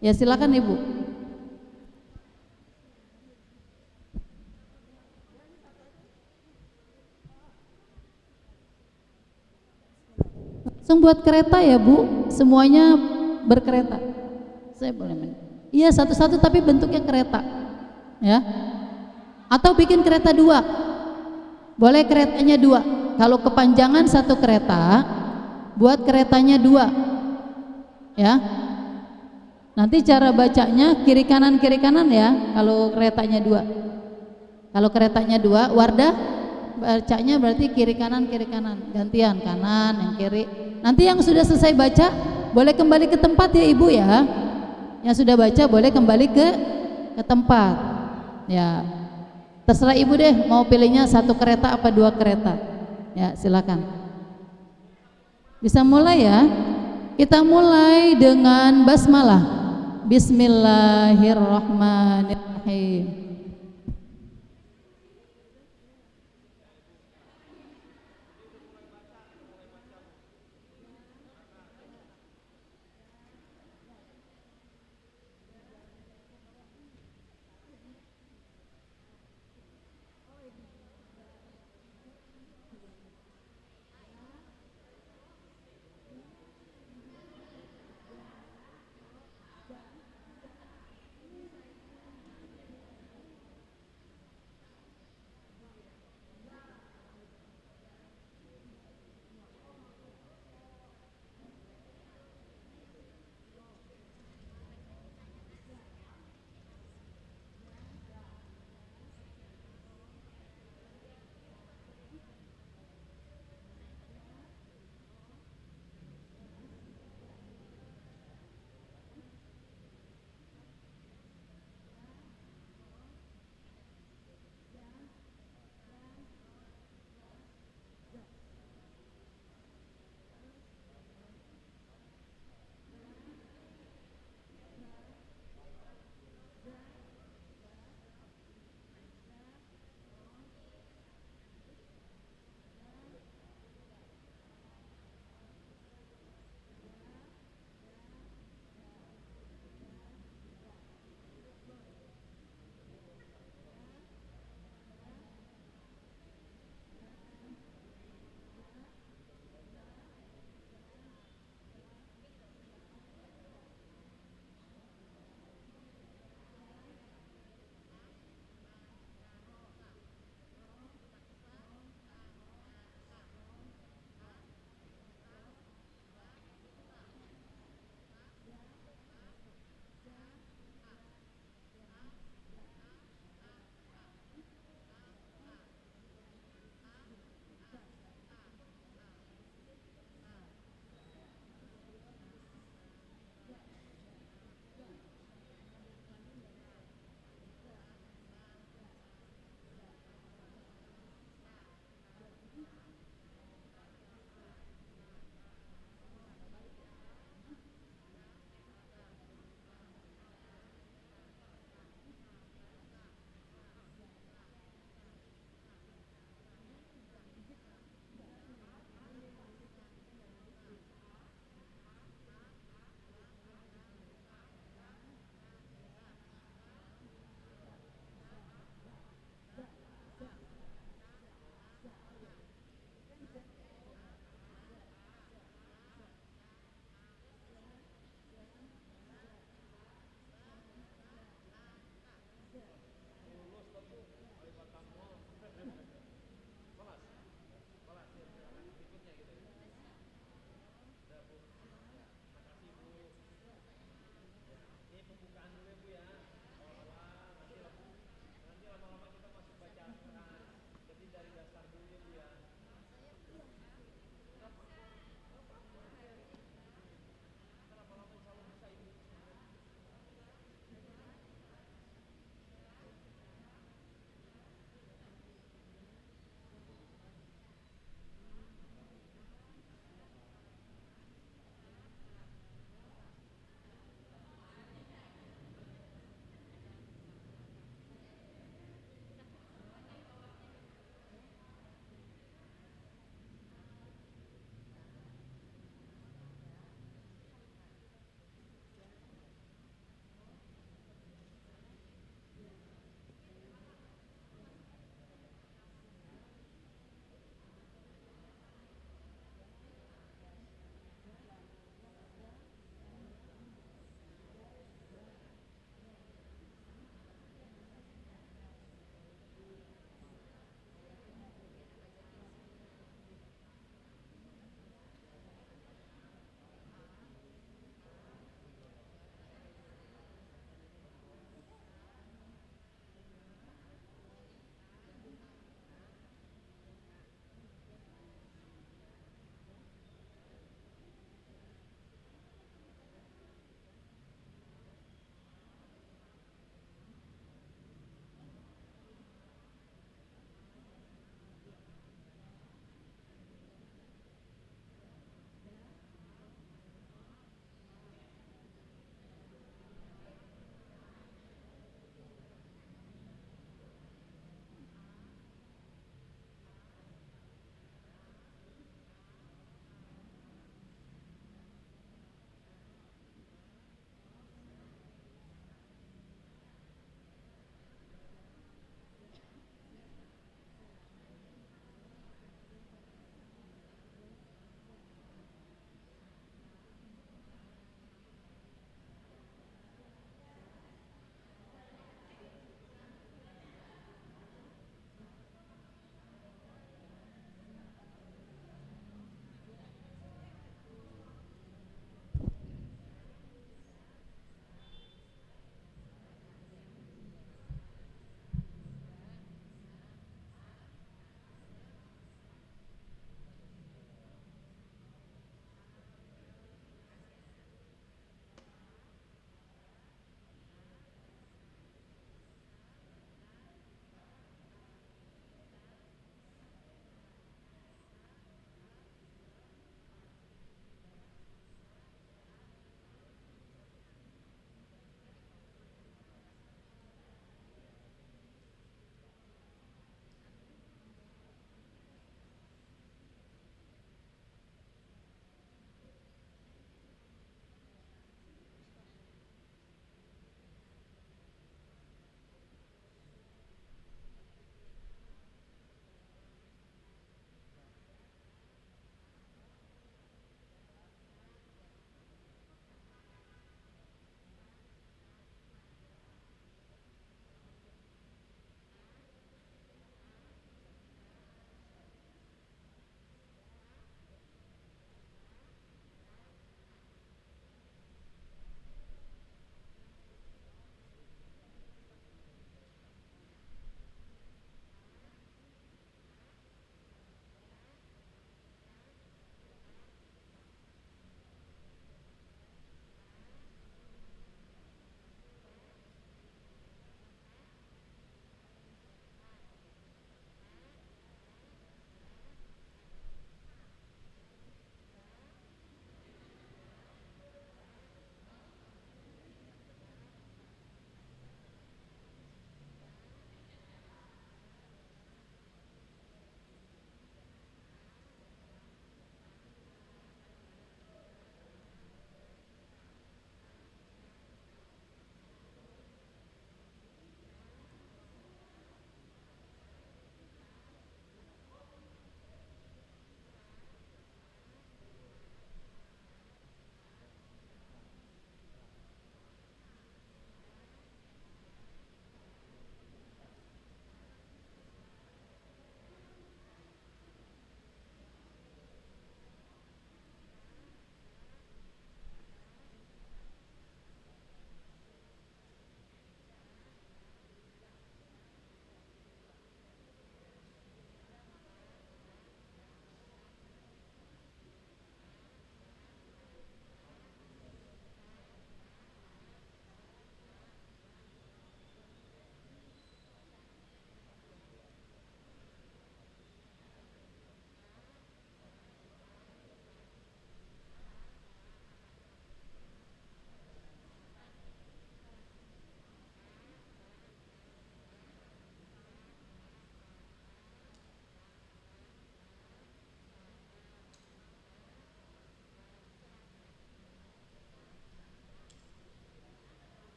Speaker 1: Ya silakan ibu. Langsung buat kereta ya bu, semuanya berkereta. Saya boleh iya satu-satu tapi bentuknya kereta, ya. Atau bikin kereta dua, boleh keretanya dua. Kalau kepanjangan satu kereta, buat keretanya dua, ya. Nanti cara bacanya kiri kanan ya. Kalau keretanya dua, Wardah bacanya berarti kiri kanan, gantian kanan yang kiri. Nanti yang sudah selesai baca boleh kembali ke tempat ya ibu ya. Yang sudah baca boleh kembali ke tempat. Ya, terserah ibu deh mau pilihnya satu kereta apa dua kereta. Ya silakan. Bisa mulai ya. Kita mulai dengan basmalah. Bismillahirrahmanirrahim.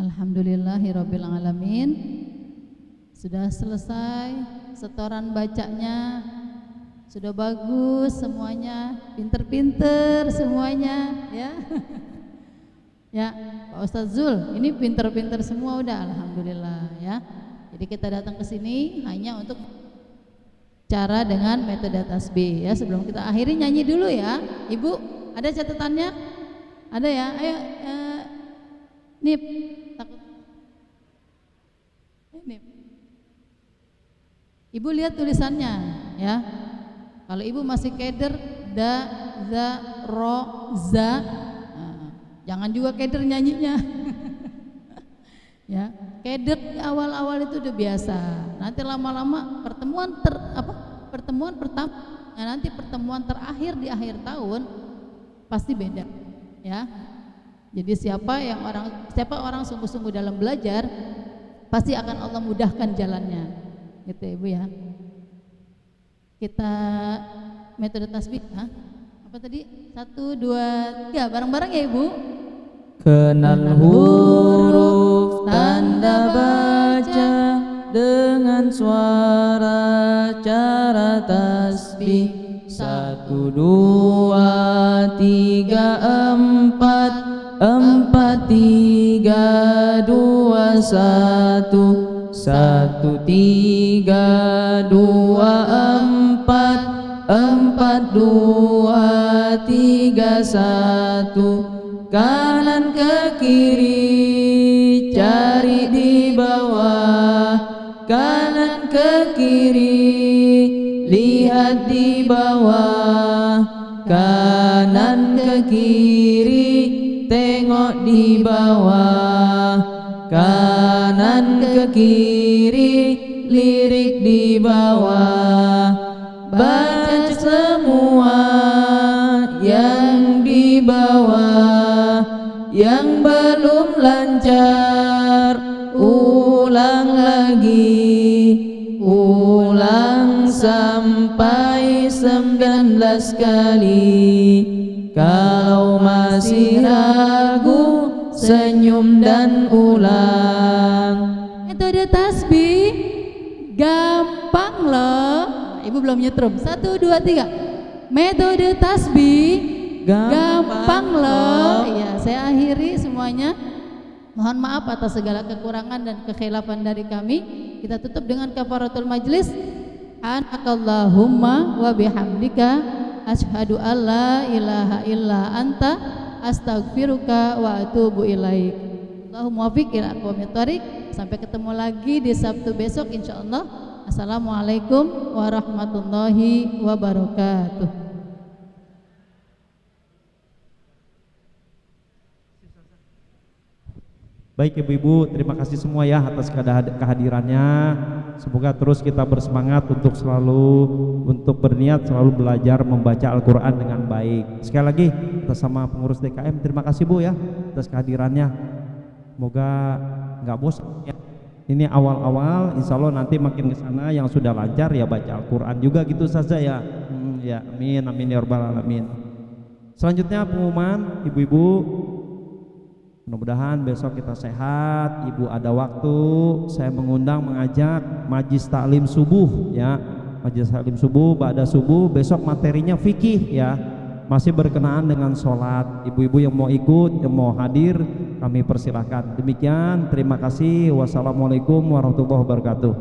Speaker 1: Alhamdulillahirabbil alamin. Sudah selesai setoran bacanya. Sudah bagus semuanya, pinter-pinter semuanya ya. Ya, Pak Ustadz Zul, ini pinter-pinter semua udah, alhamdulillah ya. Jadi kita datang ke sini hanya untuk cara dengan metode tasbih ya. Sebelum kita akhiri nyanyi dulu ya. Ibu, ada catatannya? Ada ya? Ayo Nip, takut. Nip. Ibu lihat tulisannya ya. Kalau ibu masih keder da, za, ro, za, jangan juga keder nyanyinya. Ya, keder awal-awal itu udah biasa. Nanti lama-lama pertemuan pertama, nanti pertemuan terakhir di akhir tahun pasti beda. Ya. Jadi siapa orang sungguh-sungguh dalam belajar, pasti akan Allah mudahkan jalannya. Gitu Ibu ya. Kita metode tasbih, apa tadi? 1, 2, 3, bareng-bareng ya Ibu.
Speaker 2: Kenal huruf tanda baca dengan suara cara tasbih. 1, 2, 3, 4, 4, 3, 2, 1. 1, 3, 2, 4, 4, 2, 3, 1. Kanan ke kiri cari di bawah, kanan ke kiri lihat di bawah, kanan ke kiri tengok di bawah, kanan ke kiri lirik di bawah. Baca semua yang di bawah, yang belum lancar ulang lagi, ulang sampai 19 kali. Kalau masih ragu, senyum dan ulang.
Speaker 1: Metode tasbih gampang loh. Ibu belum nyetrum. 1, 2, 3. Metode tasbih gampang loh. Iya, saya akhiri semuanya. Mohon maaf atas segala kekurangan dan kekhilafan dari kami. Kita tutup dengan kafaratul majlis. Subhanakallahumma wa bihamdika asyhadu alla ilaha illa anta astaghfiruka wa atubu ilaik. Allahumma wafiq ila aqwamit thoriq. Sampai ketemu lagi di Sabtu besok insyaallah. Assalamualaikum warahmatullahi wabarakatuh.
Speaker 3: Baik ibu-ibu, terima kasih semua ya atas kehadirannya. Semoga terus kita bersemangat untuk berniat selalu belajar membaca Al-Quran dengan baik. Sekali lagi atas sama pengurus DKM, terima kasih Bu ya atas kehadirannya. Semoga nggak bosan ya. Ini awal-awal, insya Allah nanti makin ke sana yang sudah lancar ya baca Al-Quran juga gitu saja ya. Ya amin amin ya rabbal alamin. Selanjutnya pengumuman ibu-ibu, mudah-mudahan besok kita sehat. Ibu ada waktu, saya mengajak majlis taklim subuh ya. Majlis taklim subuh, ba'da subuh, besok materinya fikih ya. Masih berkenaan dengan sholat. Ibu-ibu yang mau ikut, yang mau hadir, kami persilahkan. Demikian, terima kasih. Wassalamualaikum warahmatullahi wabarakatuh.